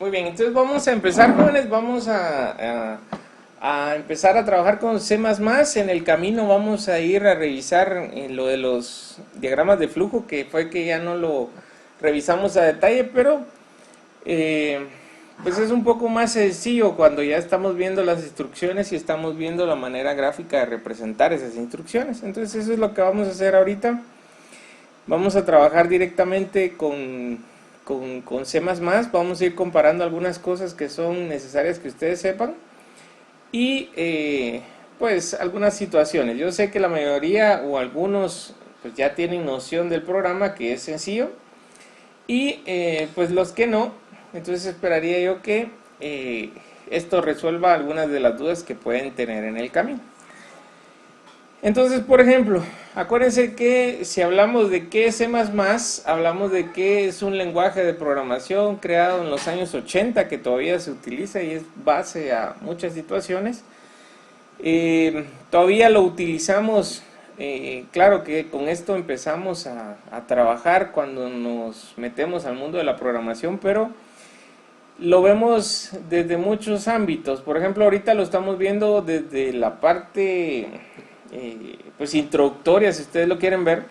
Muy bien, entonces vamos a empezar, jóvenes, vamos a empezar a trabajar con C++. En el camino vamos a ir a revisar lo de los diagramas de flujo, que fue que ya no lo revisamos a detalle, pero pues es un poco más sencillo cuando ya estamos viendo las instrucciones y estamos viendo la manera gráfica de representar esas instrucciones. Entonces eso es lo que vamos a hacer ahorita. Vamos a trabajar directamente con C++, vamos a ir comparando algunas cosas que son necesarias que ustedes sepan y pues algunas situaciones. Yo sé que la mayoría o algunos pues ya tienen noción del programa, que es sencillo, y pues los que no, entonces esperaría yo que esto resuelva algunas de las dudas que pueden tener en el camino. Entonces, por ejemplo, acuérdense que si hablamos de qué es C++, hablamos de que es un lenguaje de programación creado en los años 80 que todavía se utiliza y es base a muchas situaciones. Todavía lo utilizamos, claro que con esto empezamos a trabajar cuando nos metemos al mundo de la programación, pero lo vemos desde muchos ámbitos. Por ejemplo, ahorita lo estamos viendo desde la parte pues introductoria, si ustedes lo quieren ver.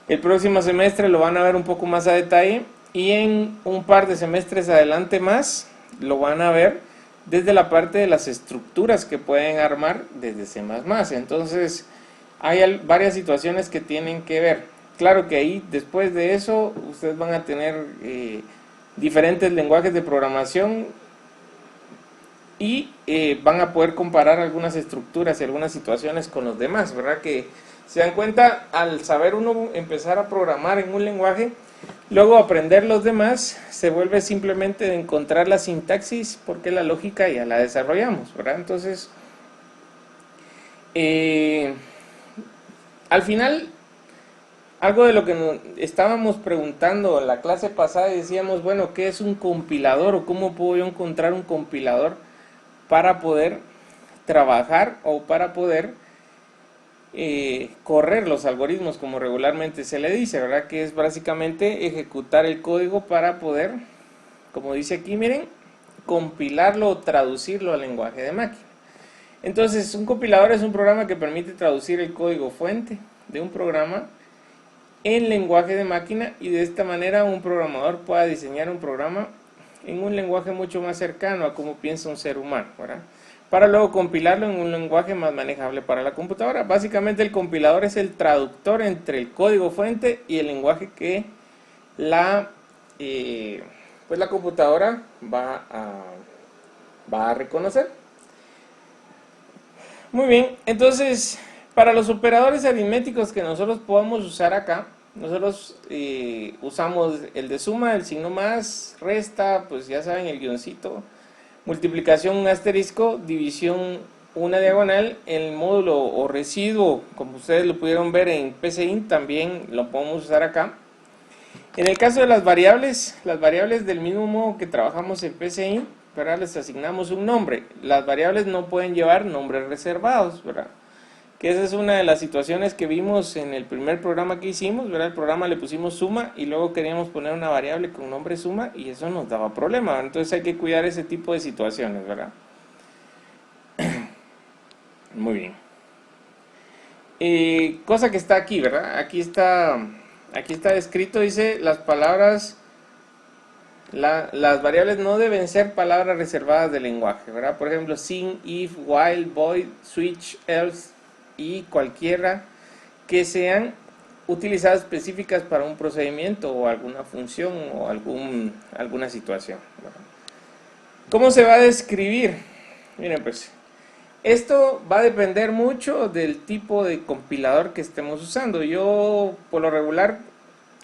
El próximo semestre lo van a ver un poco más a detalle y en un par de semestres adelante más lo van a ver desde la parte de las estructuras que pueden armar desde C++. Entonces hay varias situaciones que tienen que ver. Claro que ahí después de eso ustedes van a tener diferentes lenguajes de programación y van a poder comparar algunas estructuras y algunas situaciones con los demás, ¿verdad? Que se dan cuenta, al saber uno empezar a programar en un lenguaje, luego aprender los demás, se vuelve simplemente de encontrar la sintaxis, porque la lógica ya la desarrollamos, ¿verdad? Entonces, al final, algo de lo que nos estábamos preguntando en la clase pasada, decíamos, bueno, ¿qué es un compilador o cómo puedo yo encontrar un compilador para poder trabajar o para poder correr los algoritmos, como regularmente se le dice, ¿verdad? Que es básicamente ejecutar el código para poder, como dice aquí, miren, compilarlo o traducirlo al lenguaje de máquina. Entonces, un compilador es un programa que permite traducir el código fuente de un programa en lenguaje de máquina y de esta manera un programador pueda diseñar un programa en un lenguaje mucho más cercano a cómo piensa un ser humano, ¿verdad? Para luego compilarlo en un lenguaje más manejable para la computadora. Básicamente el compilador es el traductor entre el código fuente y el lenguaje que pues la computadora va a reconocer. Muy bien, entonces para los operadores aritméticos que nosotros podamos usar acá, nosotros usamos el de suma, el signo más, resta, pues ya saben, el guioncito, multiplicación un asterisco, división una diagonal, el módulo o residuo, como ustedes lo pudieron ver en PCInt, también lo podemos usar acá. En el caso de las variables del mismo modo que trabajamos en PCInt, ¿verdad? Les asignamos un nombre. Las variables no pueden llevar nombres reservados, ¿verdad? Que esa es una de las situaciones que vimos en el primer programa que hicimos, ¿verdad? El programa le pusimos suma y luego queríamos poner una variable con nombre suma y eso nos daba problema. Entonces hay que cuidar ese tipo de situaciones, ¿verdad? Muy bien. Cosa que está aquí, ¿verdad? Aquí está descrito, dice, las palabras, las variables no deben ser palabras reservadas del lenguaje, ¿verdad? Por ejemplo, sin, if, while, void, switch, else y cualquiera que sean utilizadas específicas para un procedimiento o alguna función o alguna situación, ¿verdad? ¿Cómo se va a describir? Miren, pues esto va a depender mucho del tipo de compilador que estemos usando. Yo por lo regular,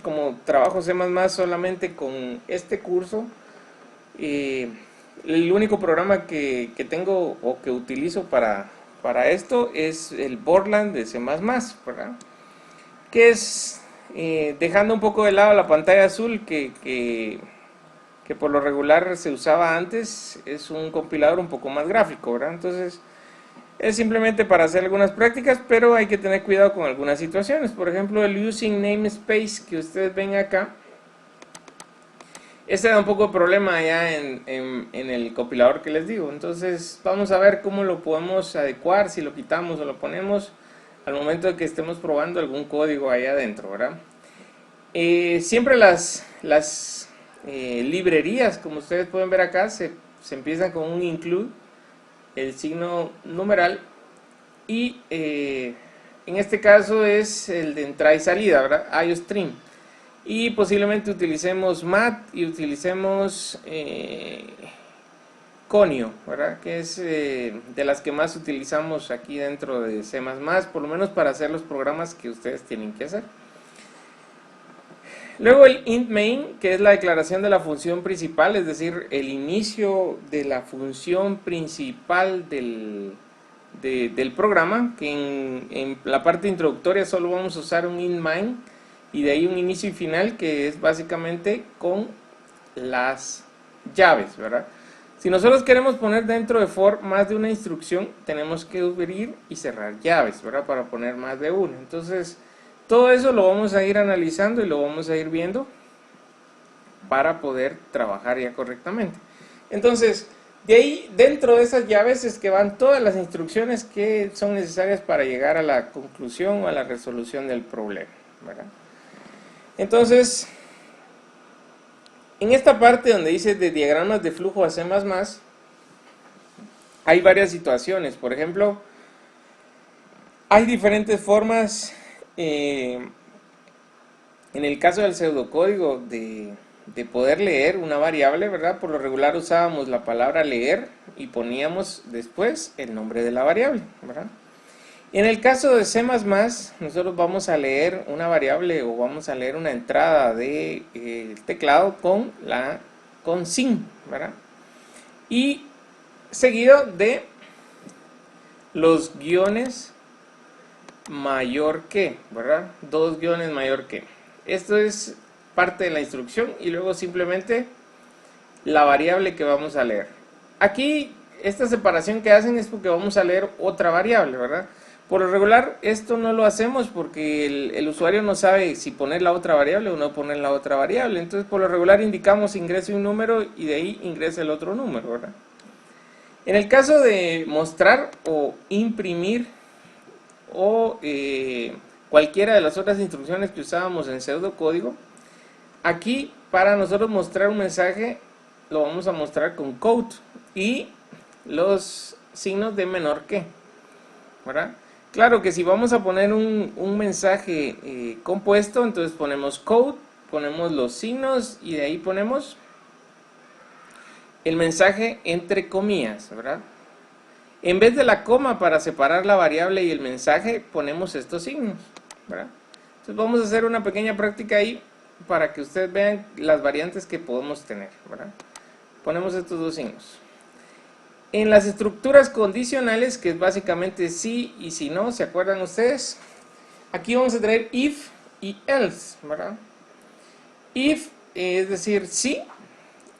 como trabajo C++ solamente con este curso, el único programa que tengo o que utilizo para esto es el Borland de C++, ¿verdad? Que es, dejando un poco de lado la pantalla azul que por lo regular se usaba antes, es un compilador un poco más gráfico, ¿verdad? Entonces es simplemente para hacer algunas prácticas, pero hay que tener cuidado con algunas situaciones. Por ejemplo, el using namespace que ustedes ven acá, Ese da un poco de problema allá en el compilador que les digo. Entonces vamos a ver cómo lo podemos adecuar, si lo quitamos o lo ponemos al momento de que estemos probando algún código ahí adentro, ¿verdad? Siempre las librerías, como ustedes pueden ver acá, se empiezan con un include, el signo numeral, y en este caso es el de entrada y salida, ¿verdad? IOStream. Y posiblemente utilicemos mat y utilicemos Conio, ¿verdad? Que es de las que más utilizamos aquí dentro de C++, por lo menos para hacer los programas que ustedes tienen que hacer. Luego el int main, que es la declaración de la función principal, es decir, el inicio de la función principal del programa, que en la parte introductoria solo vamos a usar un int main, y de ahí un inicio y final, que es básicamente con las llaves, ¿verdad? Si nosotros queremos poner dentro de for más de una instrucción, tenemos que abrir y cerrar llaves, ¿verdad? Para poner más de una. Entonces, todo eso lo vamos a ir analizando y lo vamos a ir viendo para poder trabajar ya correctamente. Entonces, de ahí, dentro de esas llaves es que van todas las instrucciones que son necesarias para llegar a la conclusión o a la resolución del problema, ¿verdad? Entonces, en esta parte donde dice de diagramas de flujo a C++, hay varias situaciones. Por ejemplo, hay diferentes formas, en el caso del pseudocódigo, de poder leer una variable, ¿verdad? Por lo regular usábamos la palabra leer y poníamos después el nombre de la variable, ¿verdad? En el caso de C++, nosotros vamos a leer una variable o vamos a leer una entrada de teclado con sin, ¿verdad? Y seguido de los guiones mayor que, ¿verdad? Dos guiones mayor que. Esto es parte de la instrucción y luego simplemente la variable que vamos a leer. Aquí esta separación que hacen es porque vamos a leer otra variable, ¿verdad? Por lo regular esto no lo hacemos porque el usuario no sabe si poner la otra variable o no poner la otra variable. Entonces por lo regular indicamos ingrese un número y de ahí ingresa el otro número, ¿verdad? En el caso de mostrar o imprimir o cualquiera de las otras instrucciones que usábamos en pseudocódigo, aquí para nosotros mostrar un mensaje lo vamos a mostrar con quote y los signos de menor que, ¿verdad? Claro que si vamos a poner un mensaje compuesto, entonces ponemos quote, ponemos los signos y de ahí ponemos el mensaje entre comillas, ¿verdad? En vez de la coma para separar la variable y el mensaje, ponemos estos signos, ¿verdad? Entonces vamos a hacer una pequeña práctica ahí para que ustedes vean las variantes que podemos tener, ¿verdad? Ponemos estos dos signos. En las estructuras condicionales, que es básicamente si y si no, ¿se acuerdan ustedes? Aquí vamos a tener if y else, ¿verdad? If es decir sí,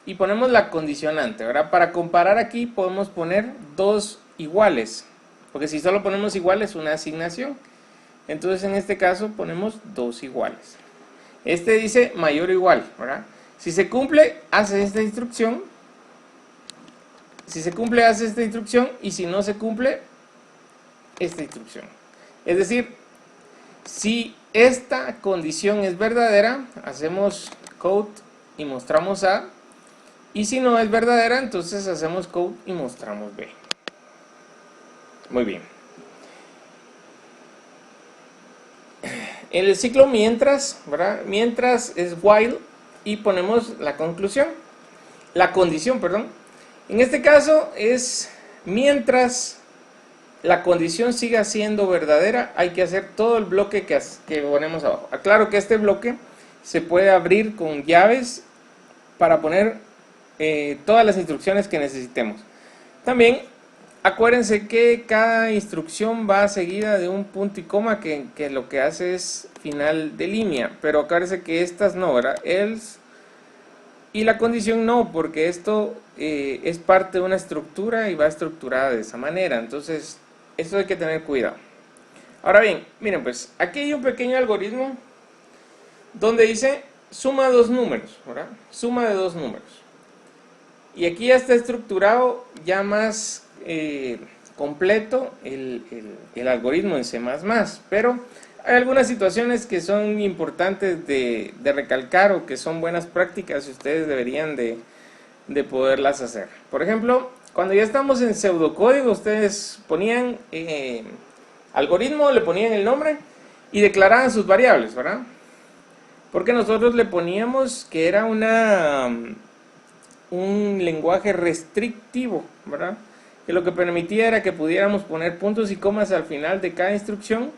y ponemos la condicionante, ¿verdad? Para comparar aquí podemos poner dos iguales, porque si solo ponemos iguales, una asignación. Entonces en este caso ponemos dos iguales. Este dice mayor o igual, ¿verdad? Si se cumple, hace esta instrucción. Si se cumple, hace esta instrucción, y si no se cumple, esta instrucción. Es decir, si esta condición es verdadera, hacemos code y mostramos A, y si no es verdadera, entonces hacemos code y mostramos B. Muy bien. En el ciclo mientras, ¿verdad? Mientras es while y ponemos la conclusión, la condición, perdón. En este caso es mientras la condición siga siendo verdadera, hay que hacer todo el bloque que ponemos abajo. Aclaro que este bloque se puede abrir con llaves para poner todas las instrucciones que necesitemos. También acuérdense que cada instrucción va seguida de un punto y coma que lo que hace es final de línea, pero acuérdense que estas no, ¿verdad? Else y la condición no, porque esto es parte de una estructura y va estructurada de esa manera. Entonces, esto hay que tener cuidado. Ahora bien, miren pues, aquí hay un pequeño algoritmo donde dice suma dos números, ¿verdad? Suma de dos números. Y aquí ya está estructurado ya más completo el algoritmo en C++, pero hay algunas situaciones que son importantes de recalcar o que son buenas prácticas y ustedes deberían de poderlas hacer. Por ejemplo, cuando ya estamos en pseudocódigo, ustedes ponían algoritmo, le ponían el nombre y declaraban sus variables, ¿verdad? Porque nosotros le poníamos que era un lenguaje restrictivo, ¿verdad? Que lo que permitía era que pudiéramos poner puntos y comas al final de cada instrucción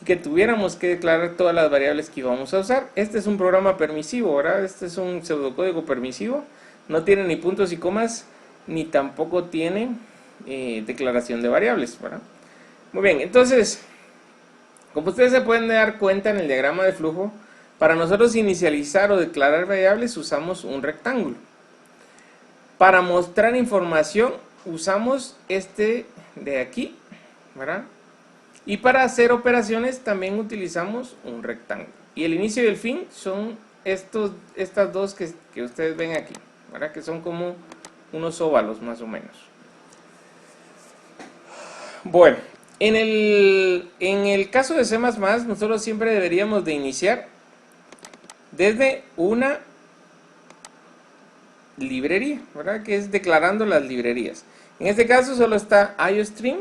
y que tuviéramos que declarar todas las variables que íbamos a usar. Este es un programa permisivo, ¿verdad? Este es un pseudocódigo permisivo. No tiene ni puntos y comas, ni tampoco tiene declaración de variables, ¿verdad? Muy bien, entonces, como ustedes se pueden dar cuenta en el diagrama de flujo, para nosotros inicializar o declarar variables usamos un rectángulo. Para mostrar información usamos este de aquí, ¿verdad? Y para hacer operaciones también utilizamos un rectángulo. Y el inicio y el fin son estas dos que ustedes ven aquí, ¿verdad? Que son como unos óvalos más o menos. Bueno, en el caso de C++, nosotros siempre deberíamos de iniciar desde una librería, ¿verdad? Que es declarando las librerías. En este caso solo está IOStream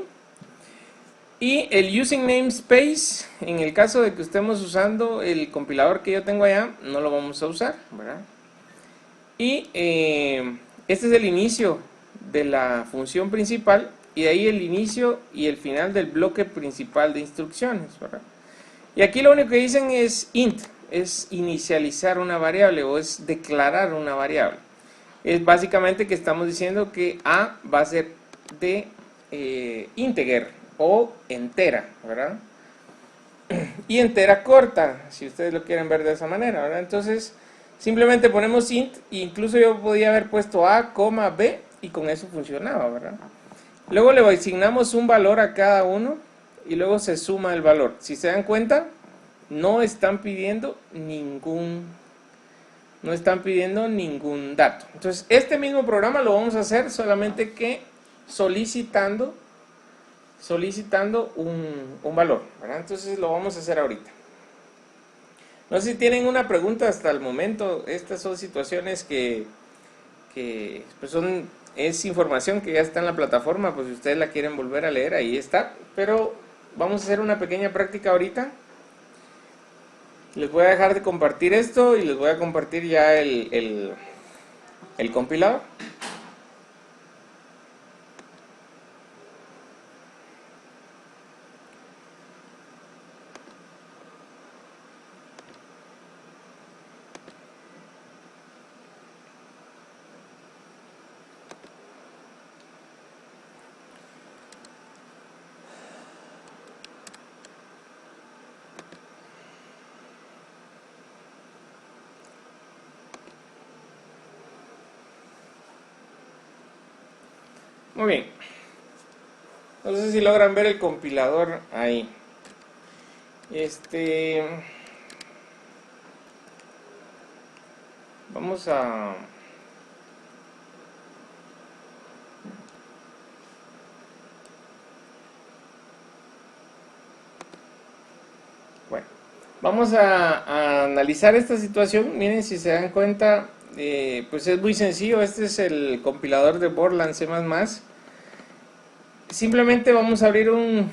y el using namespace. En el caso de que estemos usando el compilador que yo tengo allá, no lo vamos a usar, ¿verdad? Y este es el inicio de la función principal y de ahí el inicio y el final del bloque principal de instrucciones, ¿verdad? Y aquí lo único que dicen es int, es inicializar una variable o es declarar una variable. Es básicamente que estamos diciendo que A va a ser de integer o entera, ¿verdad? Y entera corta, si ustedes lo quieren ver de esa manera, ¿verdad? Entonces, simplemente ponemos int, e incluso yo podía haber puesto A, B, y con eso funcionaba, ¿verdad? Luego le asignamos un valor a cada uno, y luego se suma el valor. Si se dan cuenta, no están pidiendo ningún dato. Entonces, este mismo programa lo vamos a hacer solamente que solicitando un valor, ¿verdad? Entonces lo vamos a hacer ahorita. No sé si tienen una pregunta hasta el momento. Estas son situaciones que pues es información que ya está en la plataforma, pues si ustedes la quieren volver a leer, ahí está. Pero vamos a hacer una pequeña práctica ahorita. Les voy a dejar de compartir esto y les voy a compartir ya el compilador. Muy bien. No sé si logran ver el compilador ahí. Vamos a... Bueno, vamos a analizar esta situación. Miren, si se dan cuenta, pues es muy sencillo. Este es el compilador de Borland C++. Simplemente vamos a abrir un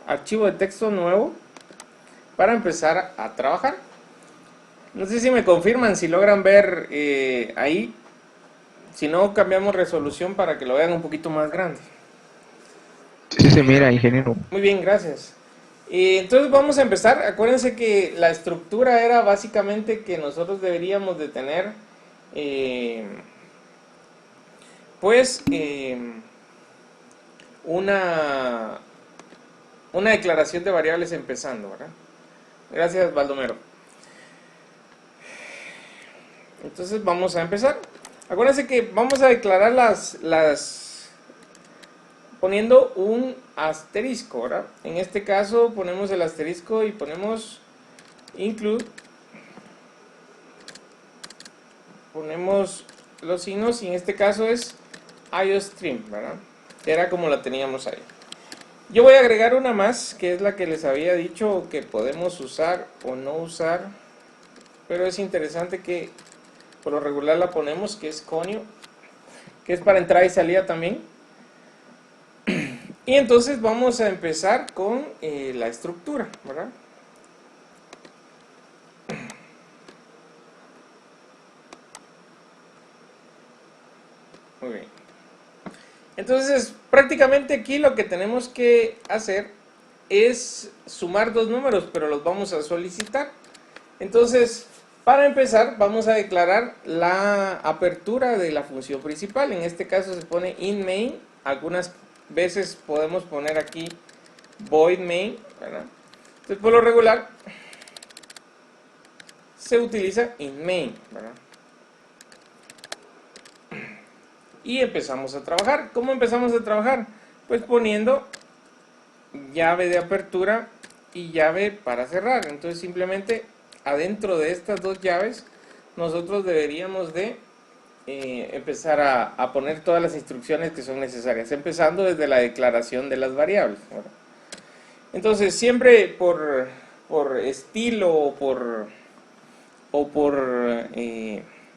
archivo de texto nuevo para empezar a trabajar. No sé si me confirman, si logran ver ahí. Si no, cambiamos resolución para que lo vean un poquito más grande. Sí se mira, ingeniero. Muy bien, gracias. Entonces vamos a empezar. Acuérdense que la estructura era básicamente que nosotros deberíamos de tener pues una declaración de variables empezando, ¿verdad? Gracias, Baldomero. Entonces vamos a empezar. Acuérdense que vamos a declarar las poniendo un asterisco, ¿verdad? En este caso ponemos el asterisco y ponemos include ponemos los signos y en este caso es IOStream, ¿verdad? Era como la teníamos ahí. Yo voy a agregar una más, que es la que les había dicho que podemos usar o no usar, pero es interesante que por lo regular la ponemos, que es conio, que es para entrada y salida también. Y entonces vamos a empezar con la estructura, ¿verdad? Muy bien. Entonces, prácticamente aquí lo que tenemos que hacer es sumar dos números, pero los vamos a solicitar. Entonces, para empezar, vamos a declarar la apertura de la función principal. En este caso se pone inMain. Algunas veces podemos poner aquí void main, ¿verdad? Entonces, por lo regular, se utiliza inMain, ¿verdad? Y empezamos a trabajar. ¿Cómo empezamos a trabajar? Pues poniendo llave de apertura y llave para cerrar. Entonces simplemente adentro de estas dos llaves nosotros deberíamos de empezar a poner todas las instrucciones que son necesarias, empezando desde la declaración de las variables, ¿verdad? Entonces siempre por estilo o por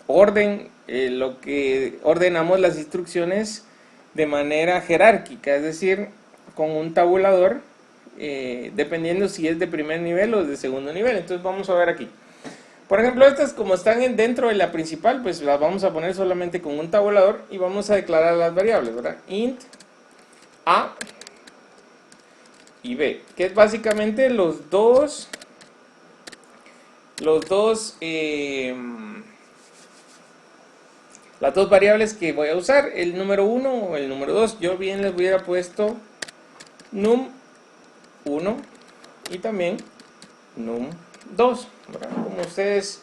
orden, lo que ordenamos las instrucciones de manera jerárquica, es decir, con un tabulador, dependiendo si es de primer nivel o de segundo nivel. Entonces vamos a ver aquí. Por ejemplo, estas como están dentro de la principal, pues las vamos a poner solamente con un tabulador y vamos a declarar las variables, ¿verdad? Int A y B, que es básicamente las dos variables que voy a usar, el número 1 o el número 2. Yo bien les hubiera puesto num1 y también num2, ¿verdad? Como ustedes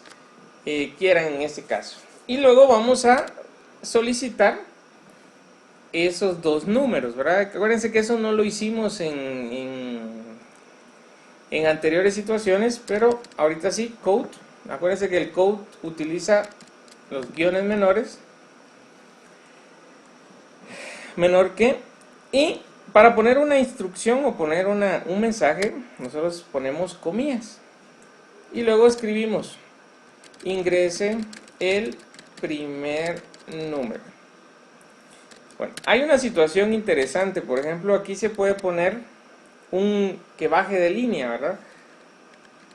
quieran en este caso. Y luego vamos a solicitar esos dos números, ¿verdad? Acuérdense que eso no lo hicimos en anteriores situaciones, pero ahorita sí, code. Acuérdense que el code utiliza los guiones menores, menor que, y para poner una instrucción o poner un mensaje, nosotros ponemos comillas y luego escribimos ingrese el primer número. Bueno, hay una situación interesante, por ejemplo, aquí se puede poner que baje de línea, ¿verdad?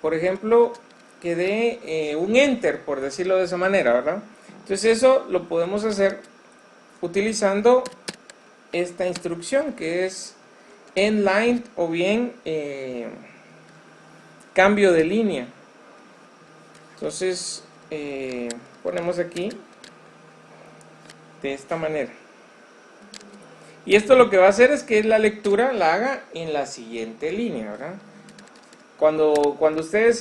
Por ejemplo, que dé un enter, por decirlo de esa manera, ¿verdad? Entonces eso lo podemos hacer utilizando esta instrucción que es endline o bien cambio de línea. Entonces ponemos aquí de esta manera. Y esto lo que va a hacer es que la lectura la haga en la siguiente línea, ¿verdad? Cuando ustedes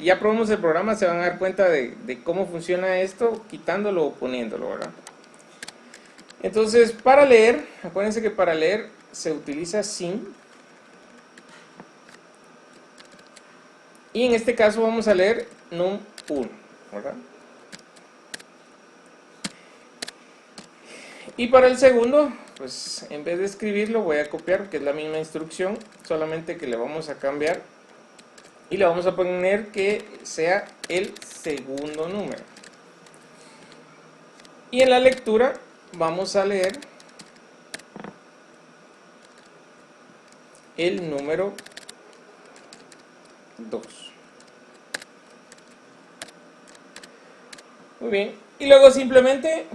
ya probamos el programa se van a dar cuenta de cómo funciona esto, quitándolo o poniéndolo, ¿verdad? Entonces, para leer, acuérdense que para leer se utiliza sin. Y en este caso vamos a leer num1, ¿verdad? Y para el segundo, pues en vez de escribirlo voy a copiar, que es la misma instrucción, solamente que le vamos a cambiar y le vamos a poner que sea el segundo número. Y en la lectura vamos a leer el número 2. Muy bien. Y luego simplemente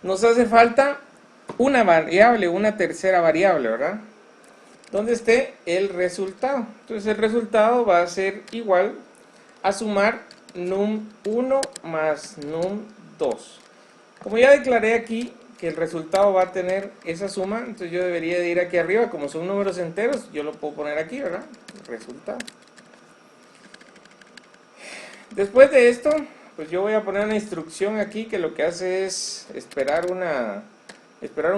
nos hace falta una variable, una tercera variable, ¿verdad? Donde esté el resultado. Entonces el resultado va a ser igual a sumar num1 más num2. Como ya declaré aquí que el resultado va a tener esa suma, entonces yo debería de ir aquí arriba, como son números enteros, yo lo puedo poner aquí, ¿verdad? Resultado. Después de esto, pues yo voy a poner una instrucción aquí que lo que hace es esperar un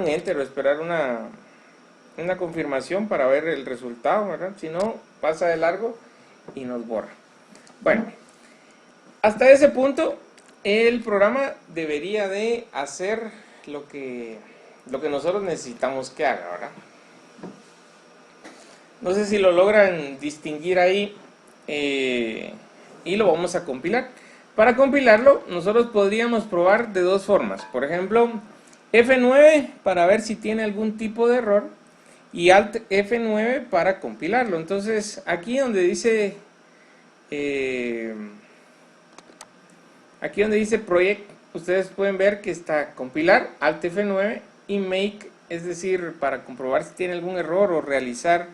enter o esperar una confirmación para ver el resultado, ¿verdad? Si no, pasa de largo y nos borra. Bueno, hasta ese punto el programa debería de hacer lo que nosotros necesitamos que haga, ¿verdad? No sé si lo logran distinguir ahí, y lo vamos a compilar. Para compilarlo, nosotros podríamos probar de dos formas. Por ejemplo, F9 para ver si tiene algún tipo de error y Alt F9 para compilarlo. Entonces, aquí donde dice Project, ustedes pueden ver que está compilar, Alt F9 y Make, es decir, para comprobar si tiene algún error o realizar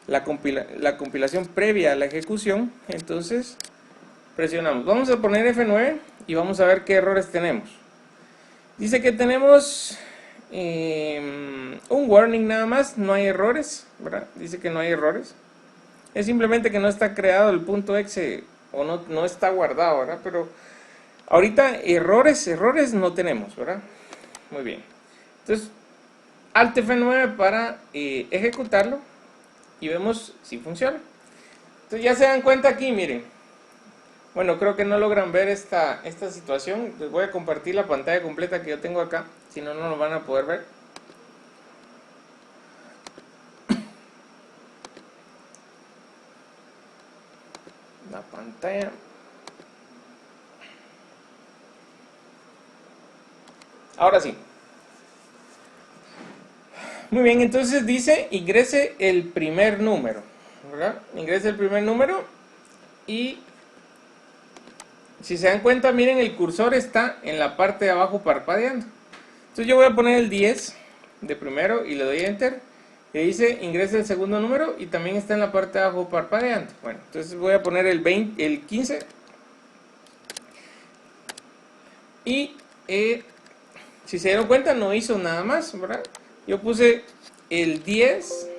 la compilación previa a la ejecución. Entonces presionamos, vamos a poner F9 y vamos a ver qué errores tenemos. Dice que tenemos un warning nada más, no hay errores, ¿verdad? Dice que no hay errores, es simplemente que no está creado el punto .exe o no está guardado, ¿verdad? Pero ahorita errores no tenemos, ¿verdad? Muy bien, entonces Alt F9 para ejecutarlo y vemos si funciona. Entonces ya se dan cuenta aquí, miren. Bueno, creo que no logran ver esta situación. Les voy a compartir la pantalla completa que yo tengo acá, si no, no lo van a poder ver. La pantalla. Ahora sí. Muy bien, entonces dice ingrese el primer número, ¿verdad? Ingrese el primer número y si se dan cuenta, miren, el cursor está en la parte de abajo parpadeando. Entonces yo voy a poner el 10 de primero y le doy enter. Y dice ingrese el segundo número y también está en la parte de abajo parpadeando. Bueno, entonces voy a poner el 15. Y si se dieron cuenta, no hizo nada más, ¿verdad? Yo puse el 10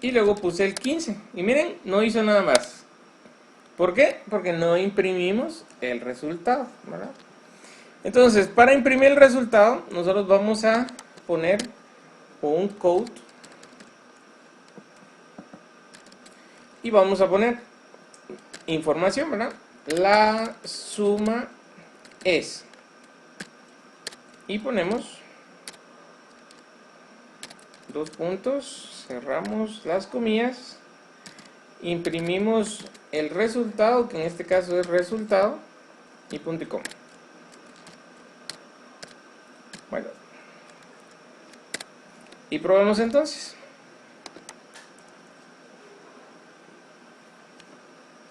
y luego puse el 15. Y miren, no hizo nada más. ¿Por qué? Porque no imprimimos el resultado, ¿verdad? Entonces, para imprimir el resultado, nosotros vamos a poner un code y vamos a poner información, ¿verdad? La suma es. Y ponemos dos puntos, cerramos las comillas, imprimimos el resultado, que en este caso es resultado, y punto y coma. Bueno, y probemos entonces.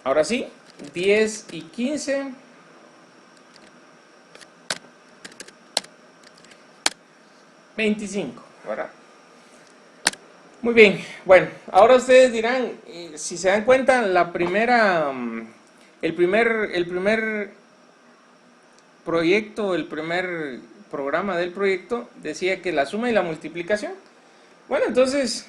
Ahora sí, 10 y 15. $25, ¿verdad? Muy bien, bueno, ahora ustedes dirán, si se dan cuenta, el primer proyecto, el primer programa del proyecto decía que la suma y la multiplicación. Bueno, entonces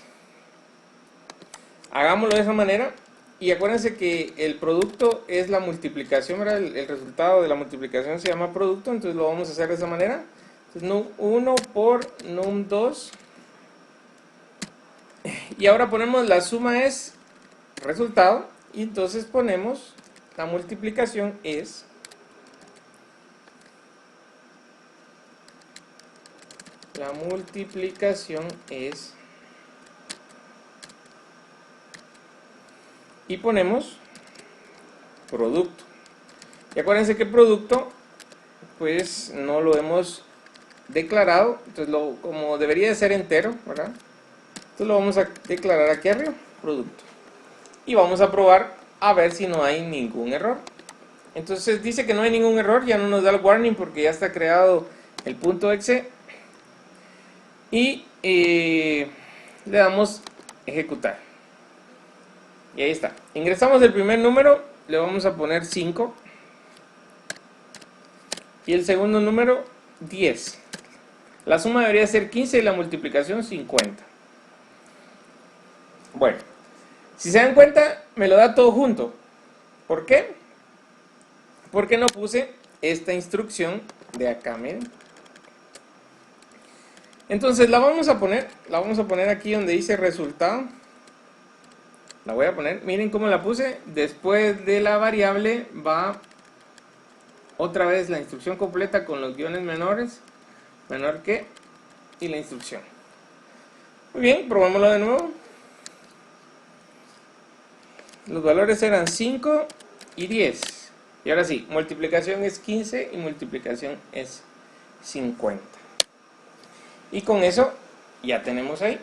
hagámoslo de esa manera y acuérdense que el producto es la multiplicación, ¿verdad? El resultado de la multiplicación se llama producto, entonces lo vamos a hacer de esa manera. Entonces num1 por num2. Y ahora ponemos la suma es resultado y entonces ponemos la multiplicación es y ponemos producto. Y acuérdense que producto pues no lo hemos declarado, entonces como debería de ser entero, ¿verdad? Entonces lo vamos a declarar aquí arriba, producto. Y vamos a probar a ver si no hay ningún error. Entonces dice que no hay ningún error, ya no nos da el warning porque ya está creado el punto .exe. Y le damos ejecutar. Y ahí está. Ingresamos el primer número, le vamos a poner 5. Y el segundo número, 10. La suma debería ser 15 y la multiplicación 50. Bueno, si se dan cuenta, me lo da todo junto. ¿Por qué? Porque no puse esta instrucción de acá, miren. Entonces la vamos a poner aquí donde dice resultado. La voy a poner, miren cómo la puse. Después de la variable va otra vez la instrucción completa con los guiones menores, menor que, y la instrucción. Muy bien, probémoslo de nuevo. Los valores eran 5 y 10. Y ahora sí, multiplicación es 15 y multiplicación es 50. Y con eso ya tenemos ahí.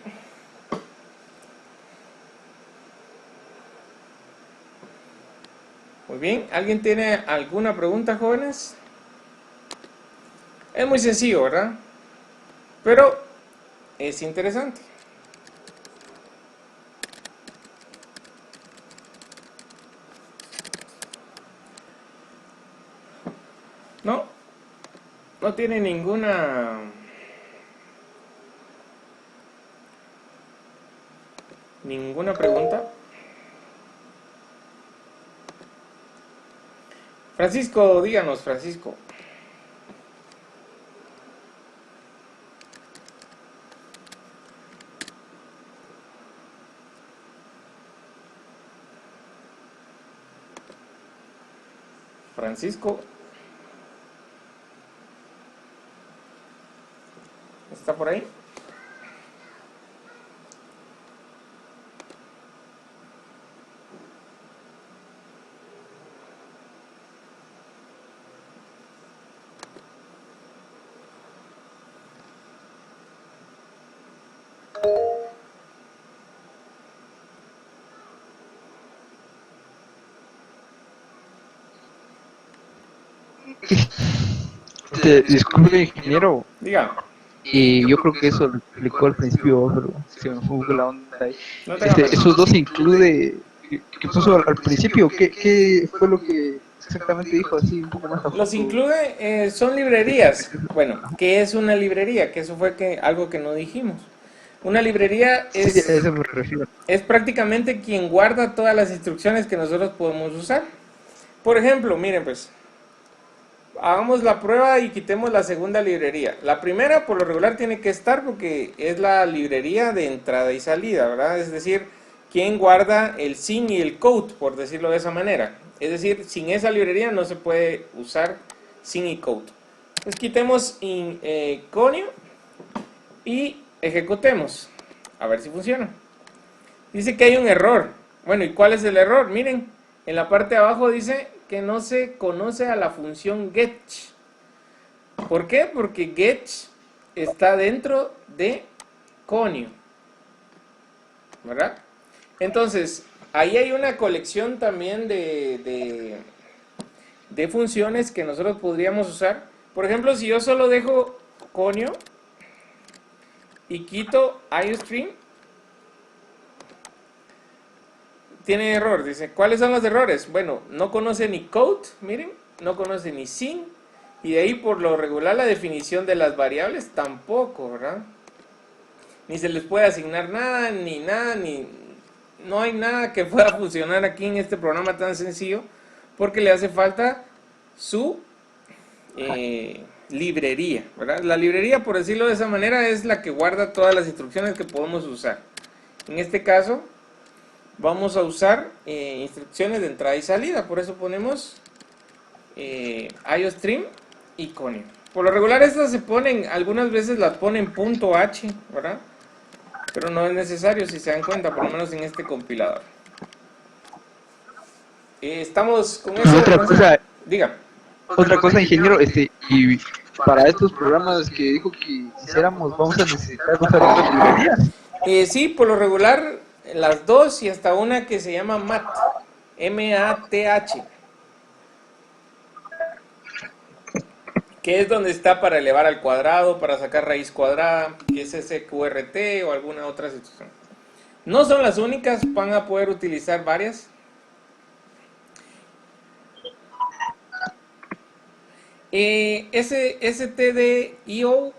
Muy bien, ¿alguien tiene alguna pregunta, jóvenes? Es muy sencillo, ¿verdad? Pero es interesante. No, no tiene ninguna pregunta. Francisco, díganos, Francisco. Francisco. ¿Está por ahí? Disculpe, ingeniero. Diga, Y yo creo que eso lo explicó al principio, pero se me fue la onda ahí. no tenga pena. Esos dos incluye. ¿Qué puso al principio? ¿Qué fue lo que exactamente dijo así un poco más a Los fondo? incluye, son librerías. Bueno, ¿qué es una librería? Que eso fue algo que no dijimos. Una librería Sí, a eso me refiero. es prácticamente quien guarda todas las instrucciones que nosotros podemos usar. Por ejemplo, miren pues, hagamos la prueba y quitemos la segunda librería. La primera, por lo regular, tiene que estar porque es la librería de entrada y salida, ¿verdad? Es decir, quien guarda el sin y el code, por decirlo de esa manera. Es decir, sin esa librería no se puede usar sin y code. Entonces quitemos conio y ejecutemos. A ver si funciona. Dice que hay un error. Bueno, ¿y cuál es el error? Miren, en la parte de abajo dice que no se conoce a la función get. ¿Por qué? Porque get está dentro de conio, ¿verdad? Entonces, ahí hay una colección también de funciones que nosotros podríamos usar. Por ejemplo, si yo solo dejo conio y quito iostream, tiene error. Dice, ¿cuáles son los errores? Bueno, no conoce ni code, miren, no conoce ni sin, y de ahí por lo regular la definición de las variables tampoco, ¿verdad? Ni se les puede asignar nada, ni no hay nada que pueda funcionar aquí en este programa tan sencillo, porque le hace falta su librería, ¿verdad? La librería, por decirlo de esa manera, es la que guarda todas las instrucciones que podemos usar. En este caso, vamos a usar instrucciones de entrada y salida, por eso ponemos iostream y conio. Por lo regular estas se ponen, algunas veces las ponen .h, ¿verdad? Pero no es necesario si se dan cuenta, por lo menos en este compilador. Estamos con eso. Diga. Otra cosa, ingeniero, y para estos programas que dijo que hiciéramos, vamos a necesitar usar otras librerías. Sí, por lo regular, las dos y hasta una que se llama MATH, M-A-T-H, que es donde está para elevar al cuadrado, para sacar raíz cuadrada, que es SQRT o alguna otra situación. No son las únicas, van a poder utilizar varias. STD-IO,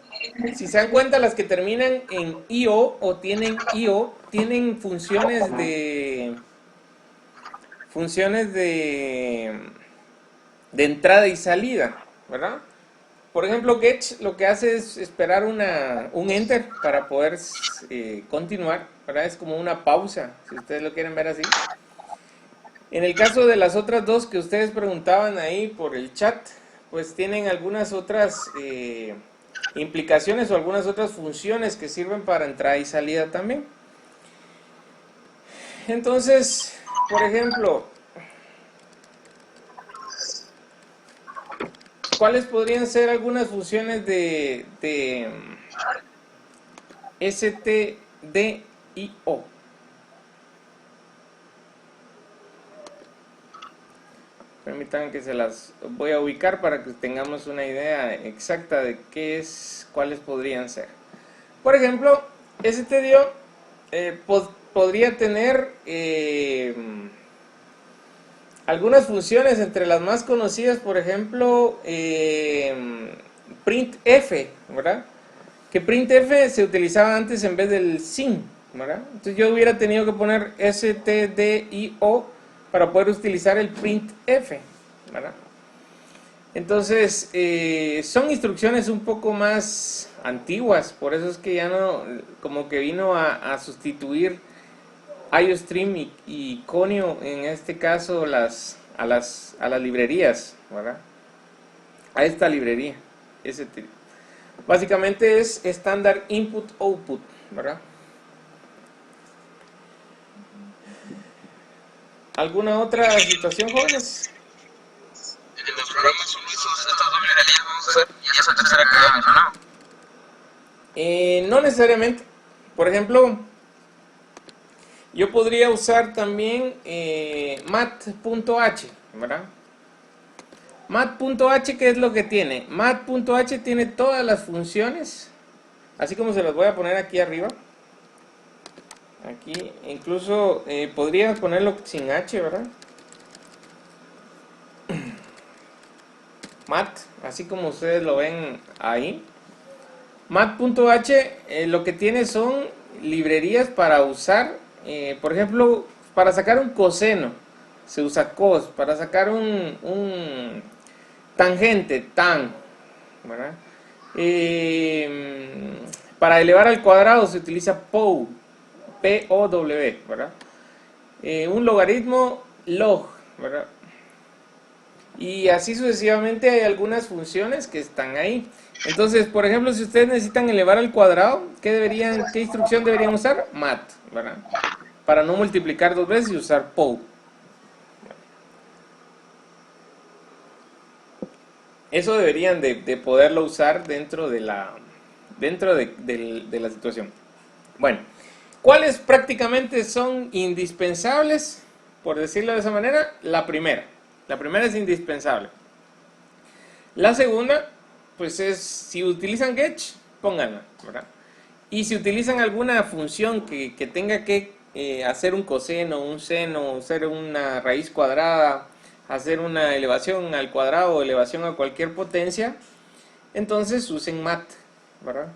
si se dan cuenta, las que terminan en IO o tienen IO, tienen funciones de entrada y salida, ¿verdad? Por ejemplo, get lo que hace es esperar un enter para poder continuar, ¿verdad? Es como una pausa, si ustedes lo quieren ver así. En el caso de las otras dos que ustedes preguntaban ahí por el chat, pues tienen algunas otras implicaciones o algunas otras funciones que sirven para entrada y salida también. Entonces, por ejemplo, ¿cuáles podrían ser algunas funciones de STDIO? Permítanme que se las voy a ubicar para que tengamos una idea exacta de cuáles podrían ser. Por ejemplo, STDIO podría tener algunas funciones, entre las más conocidas, por ejemplo, printf, ¿verdad? Que printf se utilizaba antes en vez del sin, ¿verdad? Entonces yo hubiera tenido que poner stdio para poder utilizar el printf, ¿verdad? Entonces, son instrucciones un poco más antiguas, por eso es que ya no, como que vino a sustituir IOStream y Conio, en este caso, a las librerías, ¿verdad? A esta librería. Básicamente es estándar input-output, ¿verdad? ¿Alguna otra situación, jóvenes? En los programas son estas dos librerías vamos a hacer y esa tercera que había mencionado. No necesariamente. Por ejemplo, yo podría usar también mat.h, ¿verdad? Mat.h, ¿qué es lo que tiene? Mat.h tiene todas las funciones, así como se las voy a poner aquí arriba. Aquí, incluso podría ponerlo sin h, ¿verdad? Mat, así como ustedes lo ven ahí. Mat.h lo que tiene son librerías para usar, por ejemplo, para sacar un coseno se usa cos, para sacar un tangente, tan, ¿verdad? Para elevar al cuadrado se utiliza POW, P-O-W, ¿verdad? Un logaritmo, log, ¿verdad? Y así sucesivamente hay algunas funciones que están ahí. Entonces, por ejemplo, si ustedes necesitan elevar al cuadrado, ¿qué instrucción deberían usar? Mat, ¿verdad? Para no multiplicar dos veces y usar POW. Eso deberían de poderlo usar dentro de la situación. Bueno, ¿cuáles prácticamente son indispensables? Por decirlo de esa manera, la primera es indispensable. La segunda, pues es, si utilizan get, pónganla, ¿verdad? Y si utilizan alguna función que tenga que hacer un coseno, un seno, hacer una raíz cuadrada, hacer una elevación al cuadrado o elevación a cualquier potencia, entonces usen mat, ¿verdad?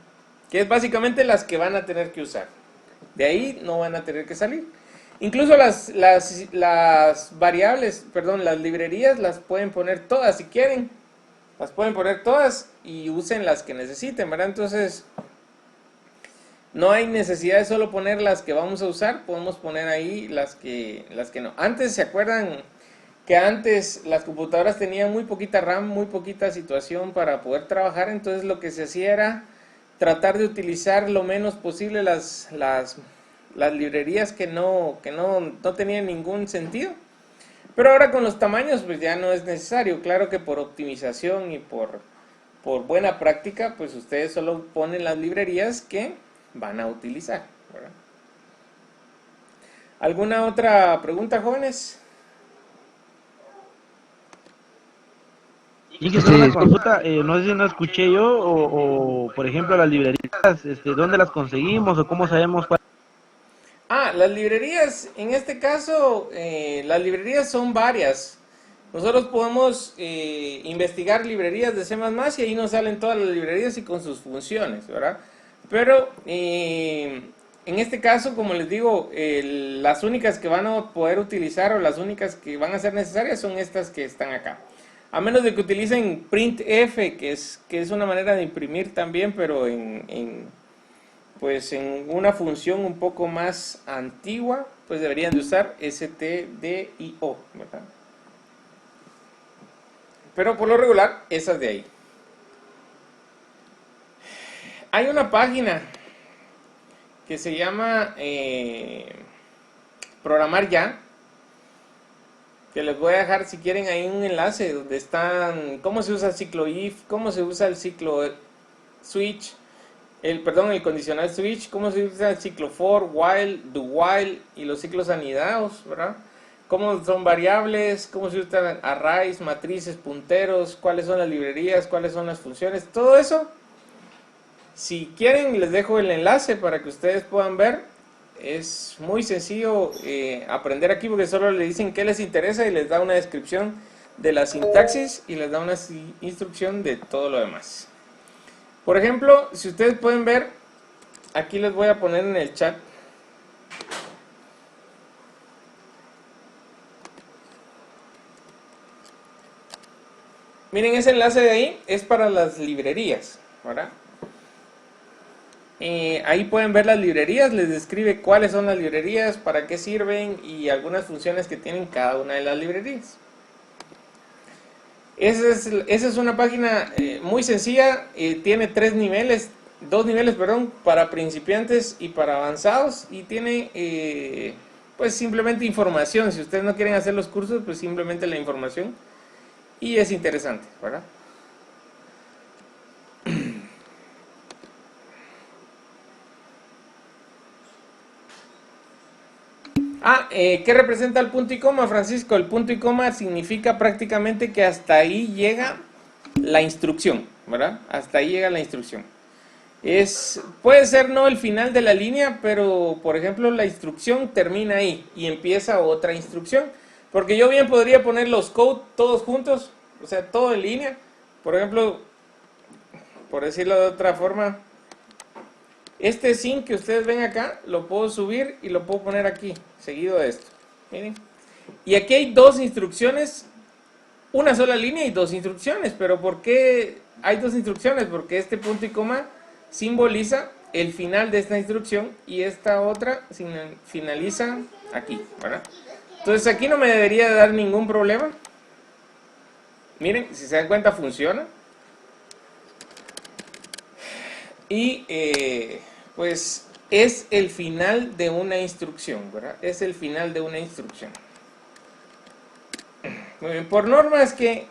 Que es básicamente las que van a tener que usar. De ahí no van a tener que salir. Incluso las variables, perdón, las librerías las pueden poner todas si quieren. Las pueden poner todas y usen las que necesiten, ¿verdad? Entonces, no hay necesidad de solo poner las que vamos a usar, podemos poner ahí las que no. Antes, ¿se acuerdan que antes las computadoras tenían muy poquita RAM, muy poquita situación para poder trabajar? Entonces lo que se hacía era tratar de utilizar lo menos posible las librerías que no tenían ningún sentido. Pero ahora con los tamaños pues ya no es necesario. Claro que por optimización y por buena práctica, pues ustedes solo ponen las librerías que van a utilizar, ¿verdad? ¿Alguna otra pregunta, jóvenes? Y que hacer una consulta, no sé si no escuché yo, por ejemplo las librerías, ¿dónde las conseguimos o cómo sabemos cuál? Las librerías, en este caso, las librerías son varias. Nosotros podemos investigar librerías de C++ y ahí nos salen todas las librerías y con sus funciones, ¿verdad? Pero en este caso, como les digo, las únicas que van a poder utilizar o las únicas que van a ser necesarias son estas que están acá. A menos de que utilicen printf, que es una manera de imprimir también, pero pues en una función un poco más antigua, pues deberían de usar stdio, ¿verdad? pero por lo regular, esas de ahí. Hay una página que se llama Programar Ya, que les voy a dejar si quieren ahí un enlace donde están cómo se usa el ciclo if, cómo se usa el ciclo switch, el condicional switch, cómo se usa el ciclo for, while, do while y los ciclos anidados, ¿verdad? Cómo son variables, cómo se usan arrays, matrices, punteros, cuáles son las librerías, cuáles son las funciones, todo eso. Si quieren les dejo el enlace para que ustedes puedan ver. Es muy sencillo aprender aquí porque solo le dicen qué les interesa y les da una descripción de la sintaxis y les da una instrucción de todo lo demás. Por ejemplo, si ustedes pueden ver, aquí les voy a poner en el chat. Miren, ese enlace de ahí es para las librerías, ¿verdad? Ahí pueden ver las librerías, les describe cuáles son las librerías, para qué sirven y algunas funciones que tienen cada una de las librerías. Esa es una página muy sencilla, tiene dos niveles, para principiantes y para avanzados, y tiene pues simplemente información. Si ustedes no quieren hacer los cursos, pues simplemente la información, y es interesante, ¿verdad? ¿Qué representa el punto y coma, Francisco? El punto y coma significa prácticamente que hasta ahí llega la instrucción, ¿verdad? Hasta ahí llega la instrucción. Puede ser no el final de la línea, pero por ejemplo la instrucción termina ahí y empieza otra instrucción. Porque yo bien podría poner los code todos juntos, o sea, todo en línea. Por ejemplo, por decirlo de otra forma, este sin que ustedes ven acá, lo puedo subir y lo puedo poner aquí, seguido de esto. Miren. Y aquí hay dos instrucciones, una sola línea y dos instrucciones. Pero ¿por qué hay dos instrucciones? Porque este punto y coma simboliza el final de esta instrucción y esta otra finaliza aquí, ¿verdad? Entonces aquí no me debería dar ningún problema. Miren, si se dan cuenta funciona. Y pues es el final de una instrucción, ¿verdad? Es el final de una instrucción. Muy bien, por norma es que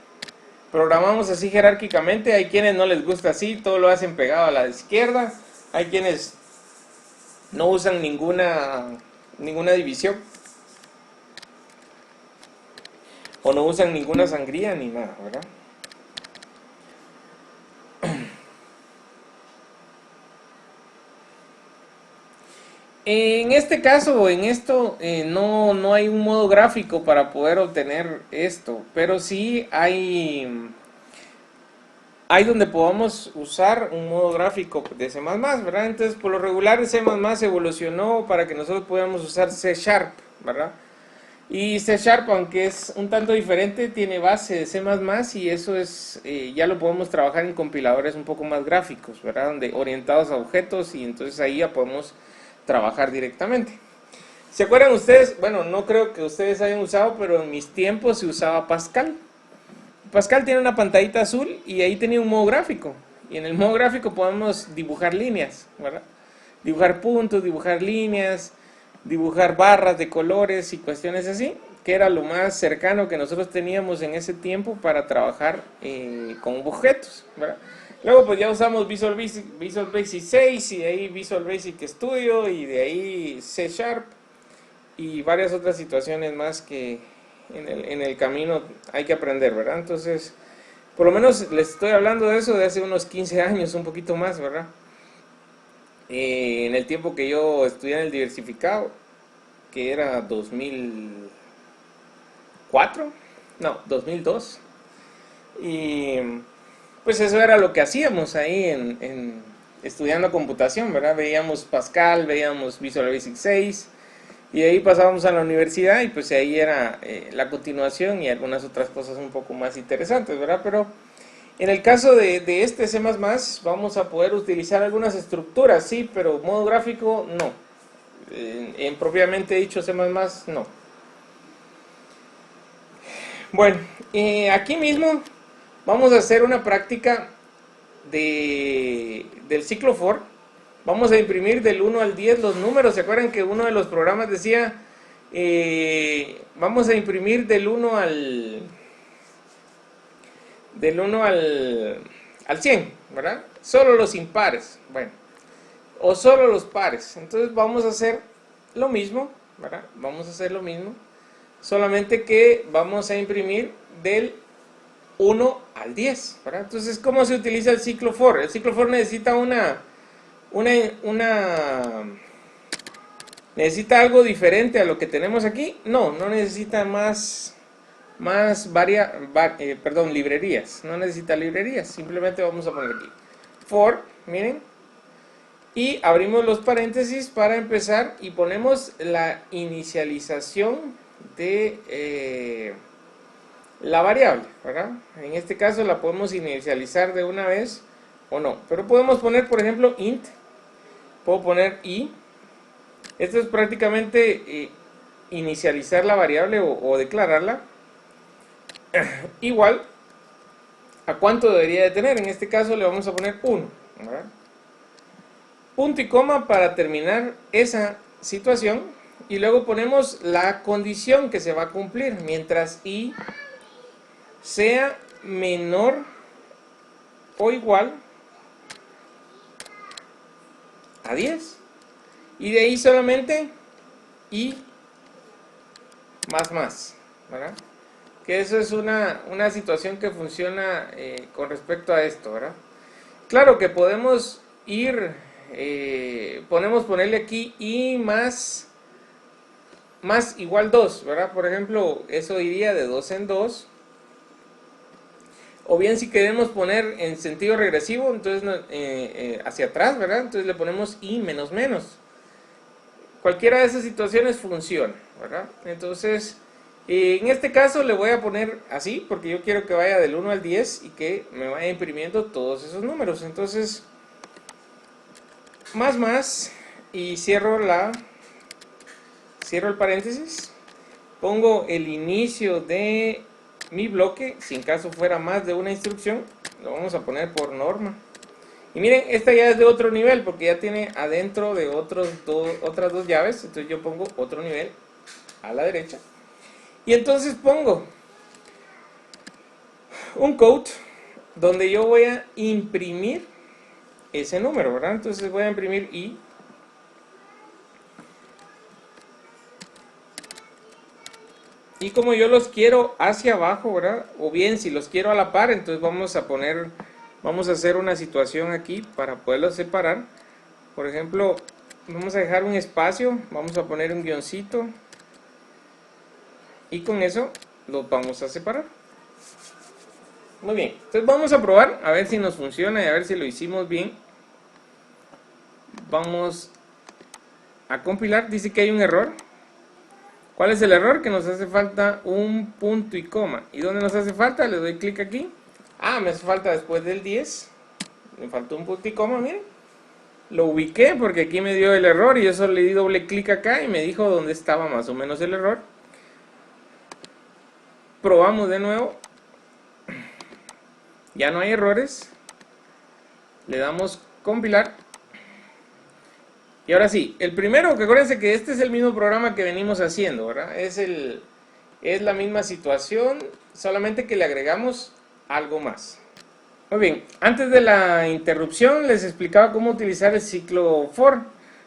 programamos así jerárquicamente. Hay quienes no les gusta así, todo lo hacen pegado a la izquierda. Hay quienes no usan ninguna división. O no usan ninguna sangría ni nada, ¿verdad? En este caso, en esto, no hay un modo gráfico para poder obtener esto, pero sí hay donde podamos usar un modo gráfico de C++, ¿verdad? Entonces, por lo regular, C++ evolucionó para que nosotros podamos usar C#, ¿verdad? Y C#, aunque es un tanto diferente, tiene base de C++ y eso es, ya lo podemos trabajar en compiladores un poco más gráficos, ¿verdad? Donde orientados a objetos, y entonces ahí ya podemos trabajar directamente. ¿Se acuerdan ustedes? Bueno, no creo que ustedes hayan usado, pero en mis tiempos se usaba Pascal. Pascal tiene una pantallita azul y ahí tenía un modo gráfico. Y en el modo gráfico podemos dibujar líneas, ¿verdad? Dibujar puntos, dibujar líneas, dibujar barras de colores y cuestiones así, que era lo más cercano que nosotros teníamos en ese tiempo para trabajar con objetos, ¿verdad? Luego pues ya usamos Visual Basic 6 y de ahí Visual Basic Studio y de ahí C# y varias otras situaciones más que en el camino hay que aprender, ¿verdad? Entonces, por lo menos les estoy hablando de eso de hace unos 15 años, un poquito más, ¿verdad? En el tiempo que yo estudié en el diversificado, que era 2004, no, 2002, y pues eso era lo que hacíamos ahí estudiando computación, ¿verdad? Veíamos Pascal, veíamos Visual Basic 6 y de ahí pasábamos a la universidad y pues ahí era la continuación y algunas otras cosas un poco más interesantes, ¿verdad? Pero en el caso de este C++ vamos a poder utilizar algunas estructuras, sí, pero modo gráfico no. En propiamente dicho C++ no. Bueno, aquí mismo vamos a hacer una práctica del ciclo for. Vamos a imprimir del 1 al 10 los números. ¿Se acuerdan que uno de los programas decía, vamos a imprimir del 1 al 100, ¿verdad? Solo los impares, bueno, o solo los pares. Entonces vamos a hacer lo mismo, ¿verdad? Vamos a hacer lo mismo, solamente que vamos a imprimir del 1 al 10, ¿verdad? Entonces, ¿cómo se utiliza el ciclo for? El ciclo for necesita necesita algo diferente a lo que tenemos aquí. No necesita librerías. No necesita librerías. Simplemente vamos a poner aquí for, miren, y abrimos los paréntesis para empezar y ponemos la inicialización de la variable, ¿verdad? En este caso la podemos inicializar de una vez o no, pero podemos poner, por ejemplo, int, puedo poner i. Esto es prácticamente inicializar la variable o declararla. Igual a cuánto debería de tener. En este caso le vamos a poner 1, ¿verdad? Punto y coma para terminar esa situación, y luego ponemos la condición que se va a cumplir mientras i sea menor o igual a 10, y de ahí solamente i más, ¿verdad? Que eso es una situación que funciona con respecto a esto, ¿verdad? Claro que podemos ponerle aquí i más igual 2, ¿verdad? Por ejemplo, eso iría de 2 en 2. O bien si queremos poner en sentido regresivo, entonces hacia atrás, ¿verdad? Entonces le ponemos i menos menos. Cualquiera de esas situaciones funciona, ¿verdad? Entonces, en este caso le voy a poner así, porque yo quiero que vaya del 1 al 10 y que me vaya imprimiendo todos esos números. Entonces, más, y cierro el paréntesis, pongo el inicio de mi bloque, si en caso fuera más de una instrucción, lo vamos a poner por norma. Y miren, esta ya es de otro nivel, porque ya tiene adentro de otras dos llaves. Entonces yo pongo otro nivel a la derecha, y entonces pongo un code donde yo voy a imprimir ese número, ¿verdad? Entonces voy a imprimir i, y como yo los quiero hacia abajo, ¿verdad? O bien si los quiero a la par, entonces vamos a hacer una situación aquí para poderlos separar. Por ejemplo, vamos a dejar un espacio, vamos a poner un guioncito, y con eso los vamos a separar. Muy bien, entonces vamos a probar a ver si nos funciona y a ver si lo hicimos bien. Vamos a compilar. Dice que hay un error. ¿Cuál es el error? Que nos hace falta un punto y coma. ¿Y dónde nos hace falta? Le doy clic aquí. Me hace falta después del 10. Me faltó un punto y coma, miren. Lo ubiqué porque aquí me dio el error, y yo solo le di doble clic acá y me dijo dónde estaba más o menos el error. Probamos de nuevo. Ya no hay errores. Le damos compilar. Y ahora sí, el primero, que acuérdense que este es el mismo programa que venimos haciendo, ¿verdad? Es la misma situación, solamente que le agregamos algo más. Muy bien, antes de la interrupción les explicaba cómo utilizar el ciclo for.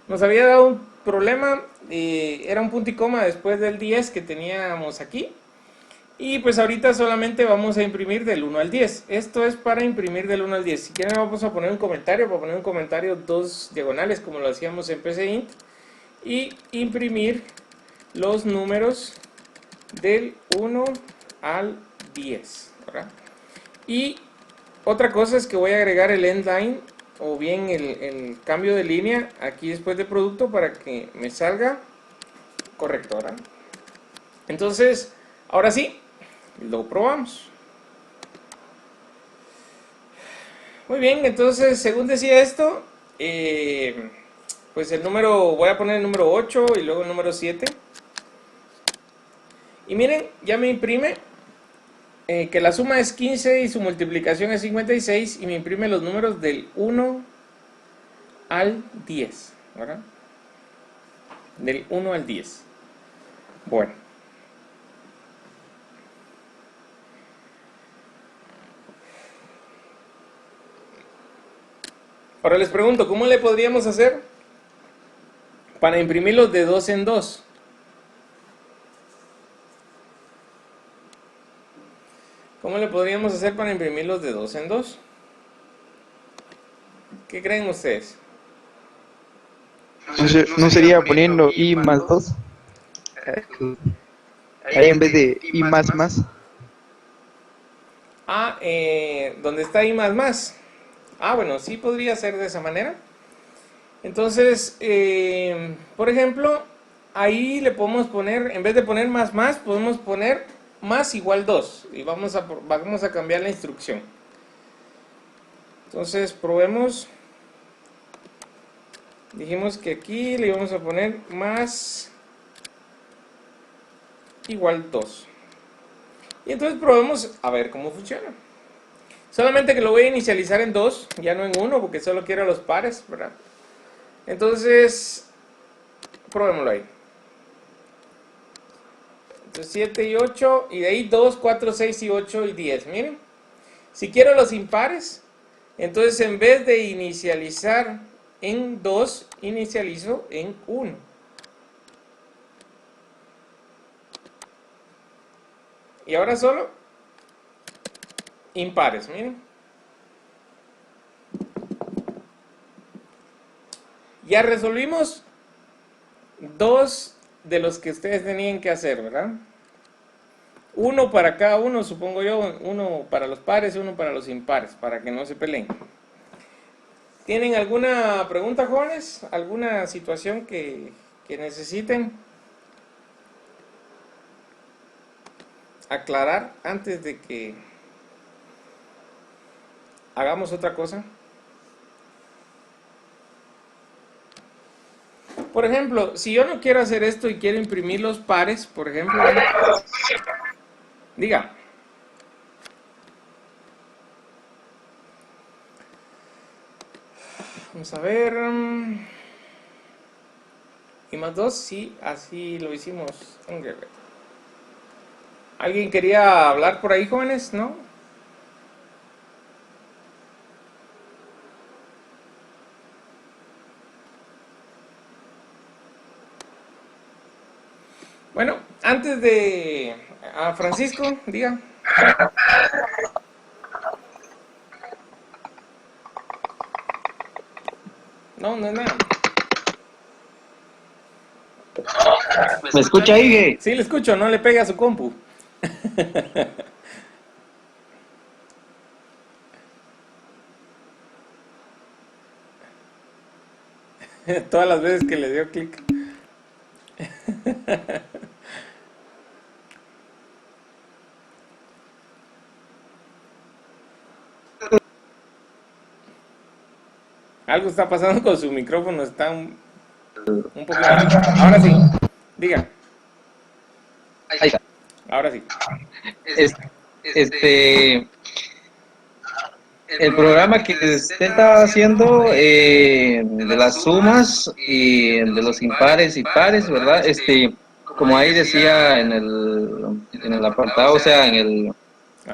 Nos había dado un problema, era un punto y coma después del 10 que teníamos aquí. Y pues ahorita solamente vamos a imprimir del 1 al 10. Esto es para imprimir del 1 al 10. Si quieren vamos a poner un comentario, para poner un comentario 2 diagonales como lo hacíamos en PCInt. Y imprimir los números del 1 al 10, ¿verdad? Y otra cosa es que voy a agregar el endline, o bien el cambio de línea aquí después de producto, para que me salga correcto, ¿verdad? Entonces, ahora sí, lo probamos. Muy bien, entonces según decía esto, pues el número, voy a poner el número 8 y luego el número 7. Y miren, ya me imprime que la suma es 15 y su multiplicación es 56 y me imprime los números del 1 al 10, ¿verdad? Del 1 al 10. Bueno. Ahora les pregunto, ¿cómo le podríamos hacer para imprimirlos de 2 en 2? ¿Cómo le podríamos hacer para imprimirlos de 2 en 2? ¿Qué creen ustedes? ¿No sería poniendo i más 2? Ahí en vez de i más más. Ah, donde está i más más. Ah, bueno, sí podría ser de esa manera. Entonces, por ejemplo, ahí le podemos poner, en vez de poner más más, podemos poner más igual 2. Y vamos a cambiar la instrucción. Entonces, probemos. Dijimos que aquí le íbamos a poner más igual 2. Y entonces probemos a ver cómo funciona. Solamente que lo voy a inicializar en 2, ya no en 1, porque solo quiero los pares, ¿verdad? Entonces, probémoslo ahí. Entonces 7 y 8, y de ahí 2, 4, 6 y 8 y 10. Miren, si quiero los impares, entonces en vez de inicializar en 2, inicializo en 1. Y ahora solo impares, miren. Ya resolvimos 2 de los que ustedes tenían que hacer, ¿verdad? Uno para cada uno, supongo yo, uno para los pares y uno para los impares, para que no se peleen. ¿Tienen alguna pregunta, jóvenes? ¿Alguna situación que necesiten aclarar antes de que hagamos otra cosa? Por ejemplo, si yo no quiero hacer esto y quiero imprimir los pares, por ejemplo, diga. Vamos a ver. Y más 2, sí, así lo hicimos. ¿Alguien quería hablar por ahí, jóvenes? ¿No? Bueno, antes de... A Francisco, diga. No, no es nada. ¿Me escucha ahí? Sí, le escucho, no le pegue a su compu. Todas las veces que le dio clic. Algo está pasando con su micrófono, está un poco... Ahora sí, diga. Ahí está. Ahora sí. El programa que usted estaba haciendo de las sumas y de los impares y pares, ¿verdad? Como ahí decía en el apartado, o sea, en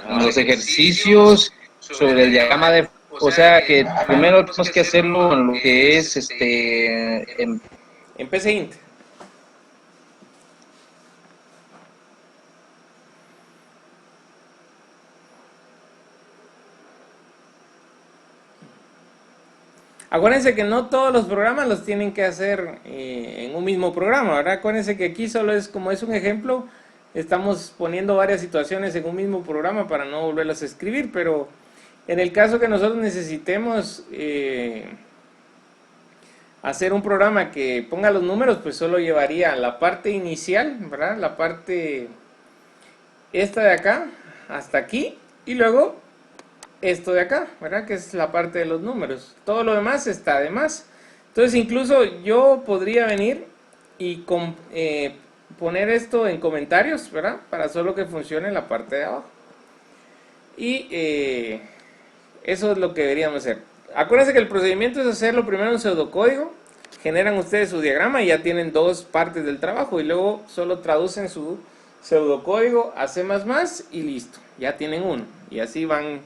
los ejercicios sobre el diagrama de, o sea, que primero tenemos que hacerlo en lo que es En PC Int. Acuérdense que no todos los programas los tienen que hacer en un mismo programa, ¿verdad? Acuérdense que aquí solo es, como es un ejemplo, estamos poniendo varias situaciones en un mismo programa para no volverlas a escribir, pero en el caso que nosotros necesitemos hacer un programa que ponga los números, pues solo llevaría la parte inicial, ¿verdad? La parte esta de acá, hasta aquí, y luego esto de acá, ¿verdad? Que es la parte de los números. Todo lo demás está de más. Entonces incluso yo podría venir y poner esto en comentarios, ¿verdad? Para solo que funcione la parte de abajo. Y eso es lo que deberíamos hacer. Acuérdense que el procedimiento es hacerlo primero en pseudocódigo, generan ustedes su diagrama y ya tienen dos partes del trabajo y luego solo traducen su pseudocódigo a C++ y listo, ya tienen uno y así van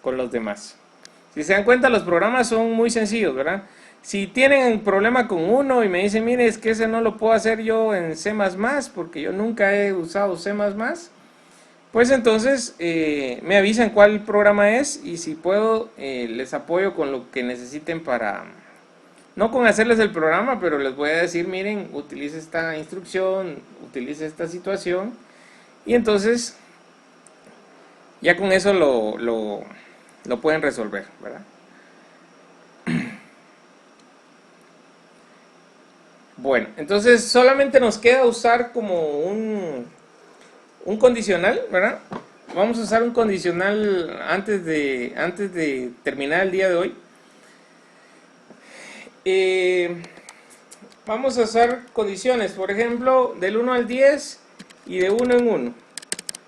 con los demás. Si se dan cuenta, los programas son muy sencillos, ¿verdad? Si tienen problema con uno y me dicen, mire, es que ese no lo puedo hacer yo en C++ porque yo nunca he usado C++, pues entonces me avisan cuál programa es y si puedo les apoyo con lo que necesiten para, no con hacerles el programa, pero les voy a decir, miren, utilice esta instrucción, utilice esta situación y entonces ya con eso lo pueden resolver, ¿verdad? Bueno, entonces solamente nos queda usar como un condicional, ¿verdad? Vamos a usar un condicional antes de terminar el día de hoy. Vamos a usar condiciones, por ejemplo, del 1 al 10 y de 1 en 1.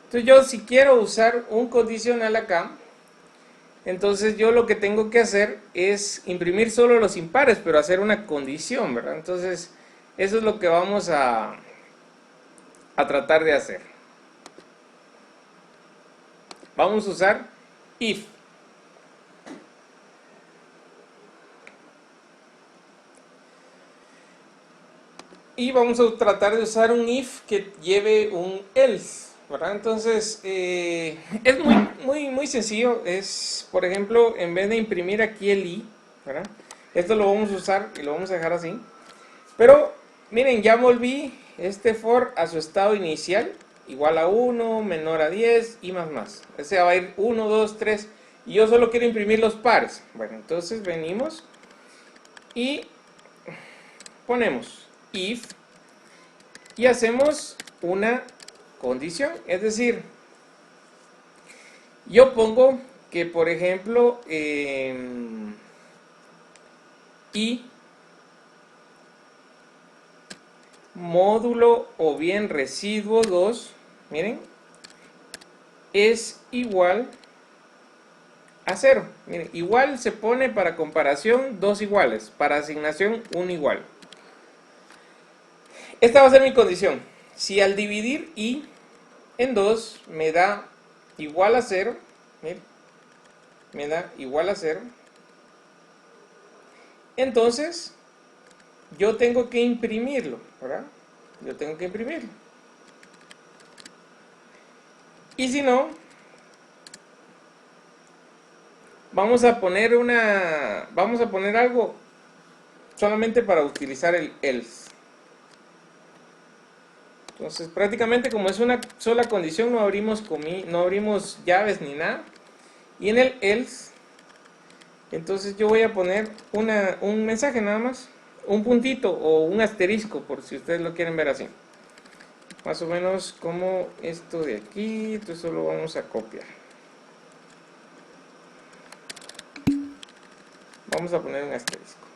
Entonces yo si quiero usar un condicional acá, entonces yo lo que tengo que hacer es imprimir solo los impares, pero hacer una condición, ¿verdad? Entonces eso es lo que vamos a tratar de hacer. Vamos a usar if. Y vamos a tratar de usar un if que lleve un else, ¿verdad? Entonces, es muy sencillo. Es, por ejemplo, en vez de imprimir aquí el i, ¿verdad? Esto lo vamos a usar y lo vamos a dejar así. Pero, miren, ya volví este for a su estado inicial, igual a 1, menor a 10 y más. O sea, va a ir 1, 2, 3. Y yo solo quiero imprimir los pares. Bueno, entonces venimos y ponemos if y hacemos una condición, es decir, yo pongo que por ejemplo y módulo o bien residuo 2, miren, es igual a 0. Miren, igual se pone para comparación 2 iguales, para asignación 1 igual. Esta va a ser mi condición. Si al dividir i en 2 me da igual a 0, miren, me da igual a 0, entonces yo tengo que imprimirlo, ¿verdad? Yo tengo que imprimirlo. Y si no, vamos a poner algo solamente para utilizar el else. Entonces prácticamente como es una sola condición no abrimos llaves ni nada. Y en el else, entonces yo voy a poner un mensaje nada más, un puntito o un asterisco por si ustedes lo quieren ver así. Más o menos como esto de aquí, entonces solo vamos a copiar. Vamos a poner un asterisco.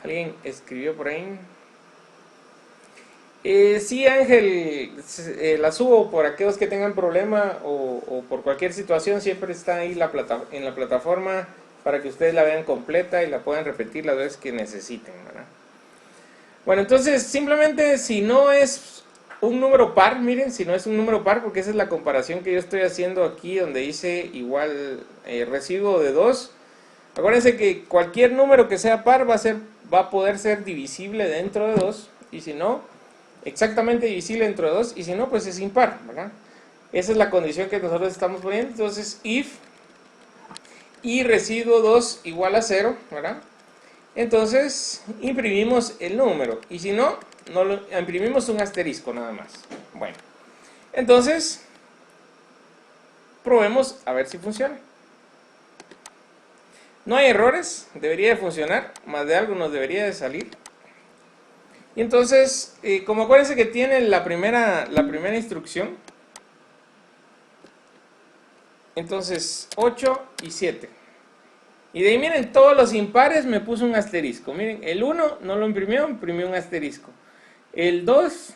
¿Alguien escribió por ahí? Sí, Ángel, la subo por aquellos que tengan problema o por cualquier situación, siempre está ahí en la plataforma para que ustedes la vean completa y la puedan repetir las veces que necesiten, ¿verdad? Bueno, entonces simplemente si no es un número par, miren, si no es un número par, porque esa es la comparación que yo estoy haciendo aquí donde dice igual residuo de 2. Acuérdense que cualquier número que sea par va a poder ser divisible dentro de 2 y si no, exactamente divisible dentro de 2 y si no, pues es impar, ¿verdad? Esa es la condición que nosotros estamos poniendo. Entonces, if y residuo 2 igual a 0, ¿verdad? Entonces, imprimimos el número y si no, imprimimos un asterisco nada más. Bueno, entonces, probemos a ver si funciona. No hay errores, debería de funcionar, más de algo nos debería de salir. Y entonces, como acuérdense que tiene la primera instrucción, entonces 8 y 7. Y de ahí miren, todos los impares me puso un asterisco. Miren, el 1 no lo imprimió, imprimió un asterisco. El 2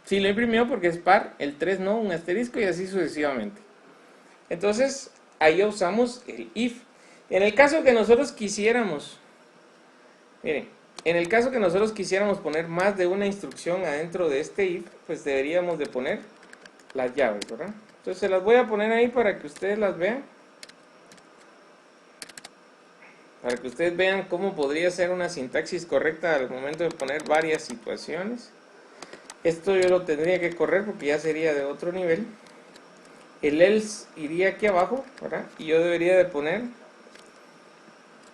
sí lo imprimió porque es par, el 3 no, un asterisco y así sucesivamente. Entonces, ahí usamos el if. En el caso que nosotros quisiéramos, miren, en el caso que nosotros quisiéramos poner más de una instrucción adentro de este if, pues deberíamos de poner las llaves, ¿verdad? Entonces se las voy a poner ahí para que ustedes las vean. Para que ustedes vean cómo podría ser una sintaxis correcta al momento de poner varias situaciones. Esto yo lo tendría que correr porque ya sería de otro nivel. El else iría aquí abajo, ¿verdad? Y yo debería de poner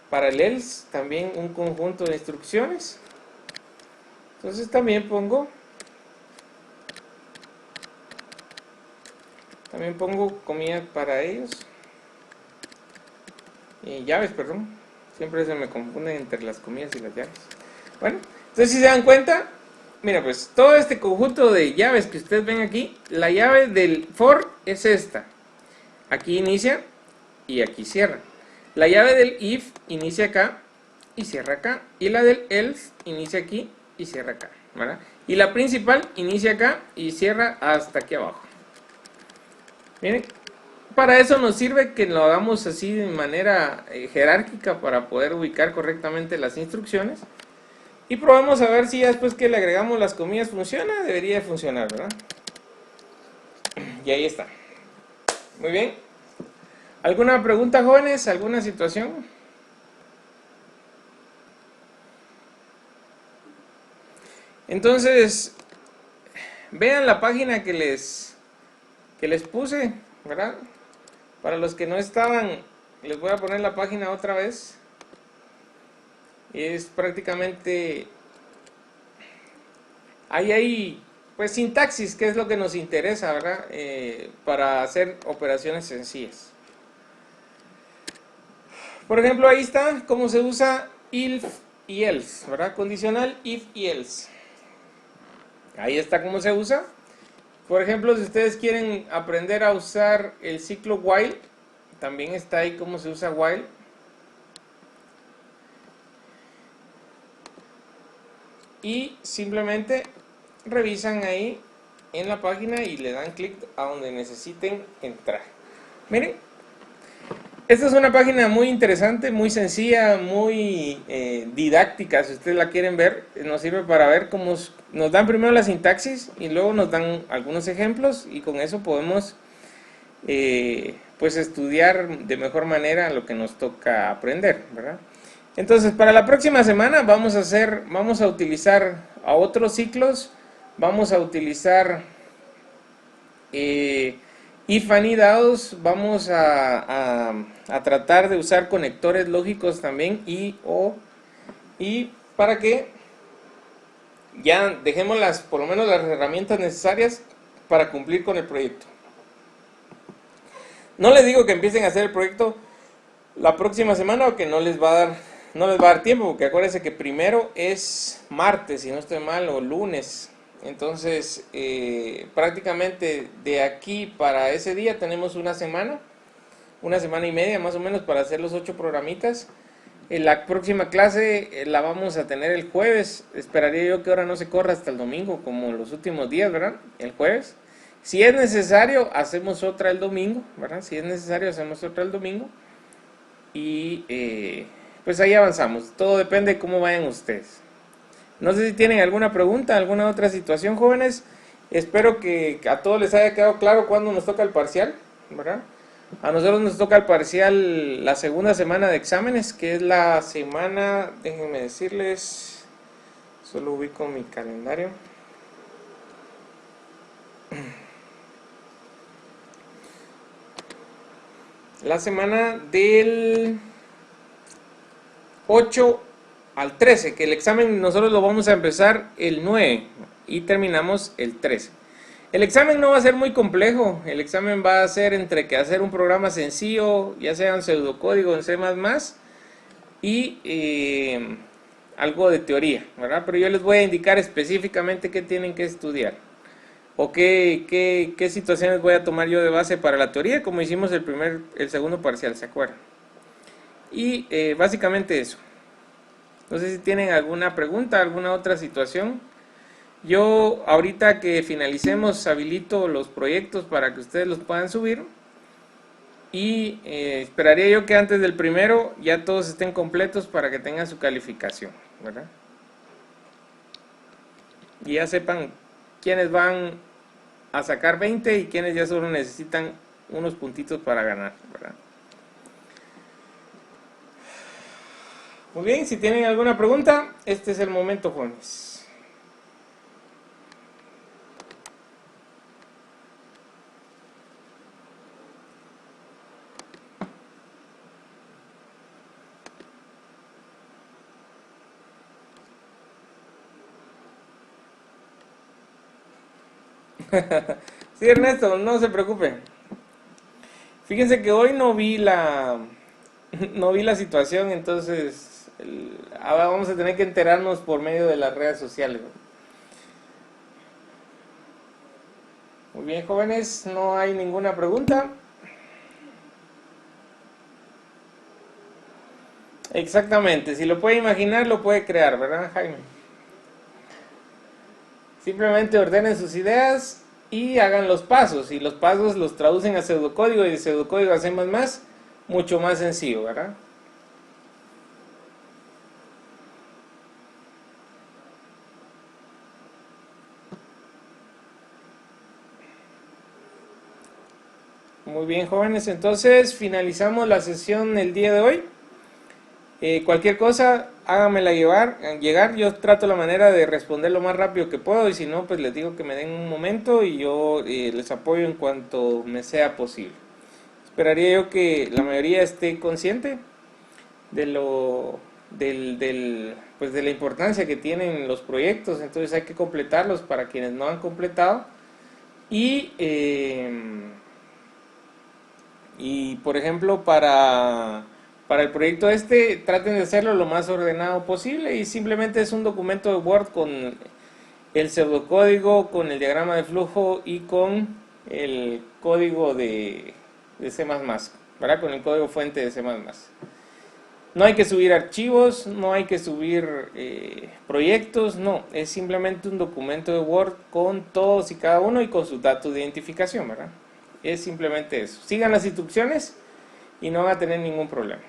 para el else también un conjunto de instrucciones. Entonces también pongo comillas para ellos. Llaves, perdón. Siempre se me confunden entre las comillas y las llaves. Bueno, entonces si se dan cuenta, mira, pues todo este conjunto de llaves que ustedes ven aquí, la llave del for es esta. Aquí inicia y aquí cierra. La llave del if inicia acá y cierra acá. Y la del else inicia aquí y cierra acá, ¿verdad? Y la principal inicia acá y cierra hasta aquí abajo. Miren, para eso nos sirve que lo hagamos así de manera jerárquica para poder ubicar correctamente las instrucciones. Y probamos a ver si ya después que le agregamos las comillas funciona. Debería de funcionar, ¿verdad? Y ahí está. Muy bien. ¿Alguna pregunta, jóvenes? ¿Alguna situación? Entonces, vean la página que les puse, ¿verdad? Para los que no estaban, les voy a poner la página otra vez. Es prácticamente, ahí hay pues sintaxis, que es lo que nos interesa, ¿verdad? Para hacer operaciones sencillas. Por ejemplo, ahí está cómo se usa if y else, ¿verdad? Condicional if y else. Ahí está cómo se usa. Por ejemplo, si ustedes quieren aprender a usar el ciclo while, también está ahí cómo se usa while. Y simplemente revisan ahí en la página y le dan clic a donde necesiten entrar. Miren, esta es una página muy interesante, muy sencilla, muy didáctica. Si ustedes la quieren ver, nos sirve para ver cómo nos dan primero la sintaxis y luego nos dan algunos ejemplos y con eso podemos pues estudiar de mejor manera lo que nos toca aprender, ¿verdad? Entonces, para la próxima semana vamos a utilizar a otros ciclos, vamos a utilizar if anidados, vamos a tratar de usar conectores lógicos también y para que ya dejemos por lo menos las herramientas necesarias para cumplir con el proyecto. No les digo que empiecen a hacer el proyecto la próxima semana o que no les va a dar tiempo, porque acuérdense que primero es martes, si no estoy mal, o lunes. Entonces, prácticamente de aquí para ese día tenemos una semana y media más o menos para hacer los 8 programitas. La próxima clase la vamos a tener el jueves. Esperaría yo que ahora no se corra hasta el domingo, como los últimos días, ¿verdad? El jueves. Si es necesario, hacemos otra el domingo, ¿verdad? Si es necesario, hacemos otra el domingo. Y pues ahí avanzamos. Todo depende de cómo vayan ustedes. No sé si tienen alguna pregunta, alguna otra situación, jóvenes. Espero que a todos les haya quedado claro cuándo nos toca el parcial, ¿verdad? A nosotros nos toca el parcial la segunda semana de exámenes, que es la semana, déjenme decirles, solo ubico mi calendario. La semana del 8 al 13, que el examen nosotros lo vamos a empezar el 9 y terminamos el 13. El examen no va a ser muy complejo, el examen va a ser entre que hacer un programa sencillo, ya sea en pseudocódigo, en C++, y algo de teoría, ¿verdad? Pero yo les voy a indicar específicamente qué tienen que estudiar, o qué situaciones voy a tomar yo de base para la teoría, como hicimos el segundo parcial, ¿se acuerdan? Y básicamente eso. No sé si tienen alguna pregunta, alguna otra situación. Yo ahorita que finalicemos habilito los proyectos para que ustedes los puedan subir. Y esperaría yo que antes del primero ya todos estén completos para que tengan su calificación, ¿verdad? Y ya sepan quiénes van a sacar 20 y quiénes ya solo necesitan unos puntitos para ganar, ¿verdad? Muy bien, si tienen alguna pregunta, este es el momento, jóvenes. Sí, Ernesto, no se preocupe. Fíjense que hoy no vi la situación, entonces ahora vamos a tener que enterarnos por medio de las redes sociales. Muy bien, jóvenes, no hay ninguna pregunta. Exactamente, si lo puede imaginar, lo puede crear, ¿verdad, Jaime? Simplemente ordenen sus ideas y hagan los pasos, y los pasos los traducen a pseudocódigo y de pseudocódigo a C++, mucho más sencillo, ¿verdad? Muy bien, jóvenes, entonces finalizamos la sesión el día de hoy. Cualquier cosa, háganmela llegar, yo trato la manera de responder lo más rápido que puedo, y si no, pues les digo que me den un momento y yo les apoyo en cuanto me sea posible. Esperaría yo que la mayoría esté consciente de pues de la importancia que tienen los proyectos, entonces hay que completarlos para quienes no han completado. Y por ejemplo, para el proyecto traten de hacerlo lo más ordenado posible, y simplemente es un documento de Word con el pseudocódigo, con el diagrama de flujo y con el código de C++, ¿verdad? Con el código fuente de C++. No hay que subir archivos, no hay que subir proyectos, no, es simplemente un documento de Word con todos y cada uno y con sus datos de identificación, ¿verdad? Es simplemente eso. Sigan las instrucciones y no van a tener ningún problema.